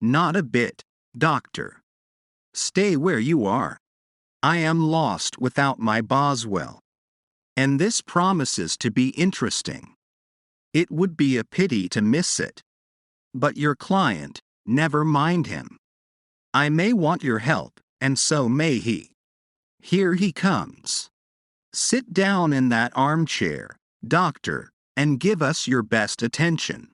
Not a bit, doctor. Stay where you are. I am lost without my Boswell. And this promises to be interesting. It would be a pity to miss it. But your client, never mind him. I may want your help, and so may he. Here he comes. Sit down in that armchair, doctor, and give us your best attention.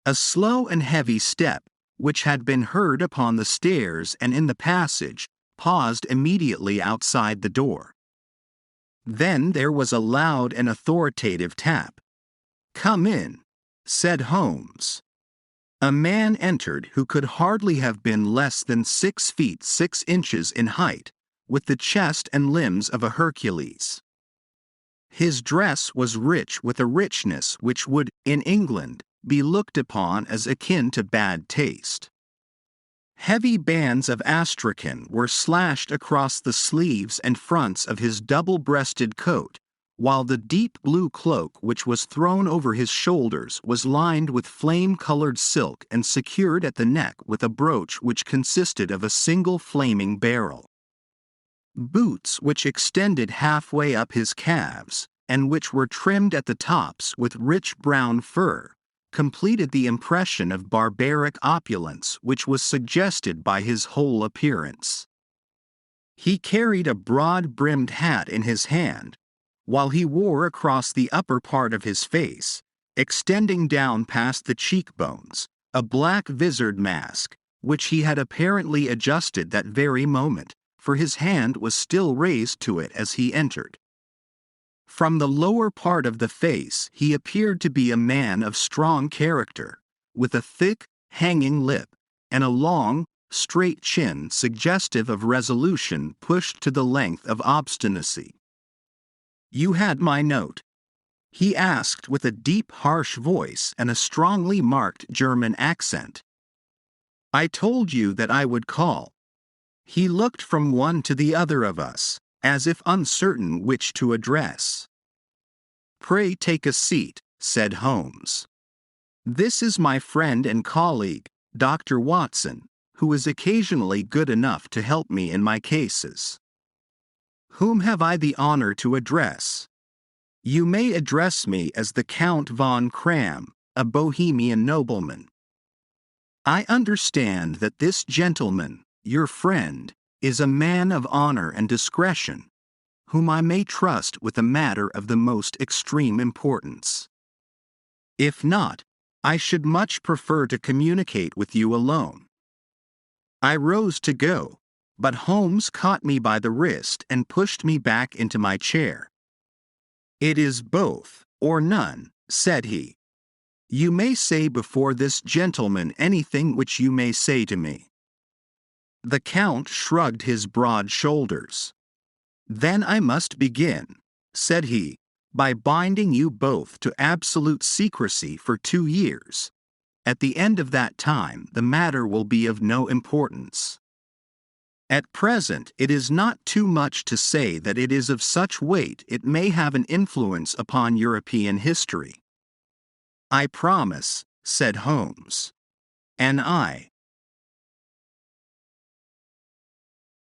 A slow and heavy step, which had been heard upon the stairs and in the passage, paused immediately outside the door. Then there was a loud and authoritative tap. "Come in," said Holmes. A man entered who could hardly have been less than 6 feet 6 inches in height, with the chest and limbs of a Hercules. His dress was rich with a richness which would, in England, be looked upon as akin to bad taste. Heavy bands of astrakhan were slashed across the sleeves and fronts of his double-breasted coat, while the deep blue cloak which was thrown over his shoulders was lined with flame-colored silk and secured at the neck with a brooch which consisted of a single flaming barrel. Boots which extended halfway up his calves, and which were trimmed at the tops with rich brown fur, completed the impression of barbaric opulence which was suggested by his whole appearance. He carried a broad-brimmed hat in his hand, while he wore across the upper part of his face, extending down past the cheekbones, a black visored mask, which he had apparently adjusted that very moment, for his hand was still raised to it as he entered. From the lower part of the face he appeared to be a man of strong character, with a thick, hanging lip, and a long, straight chin suggestive of resolution pushed to the length of obstinacy. "You had my note?" he asked with a deep, harsh voice and a strongly marked German accent. "I told you that I would call." He looked from one to the other of us, as if uncertain which to address. "Pray take a seat," said Holmes. "This is my friend and colleague, Dr. Watson, who is occasionally good enough to help me in my cases. Whom have I the honor to address?" "You may address me as the Count von Kram, a Bohemian nobleman. I understand that this gentleman, your friend, is a man of honor and discretion, whom I may trust with a matter of the most extreme importance. If not, I should much prefer to communicate with you alone." I rose to go, but Holmes caught me by the wrist and pushed me back into my chair. "It is both, or none," said he. "You may say before this gentleman anything which you may say to me." The Count shrugged his broad shoulders. "Then I must begin," said he, "by binding you both to absolute secrecy for 2 years. At the end of that time the matter will be of no importance. At present it is not too much to say that it is of such weight it may have an influence upon European history." "I promise," said Holmes. "And I,"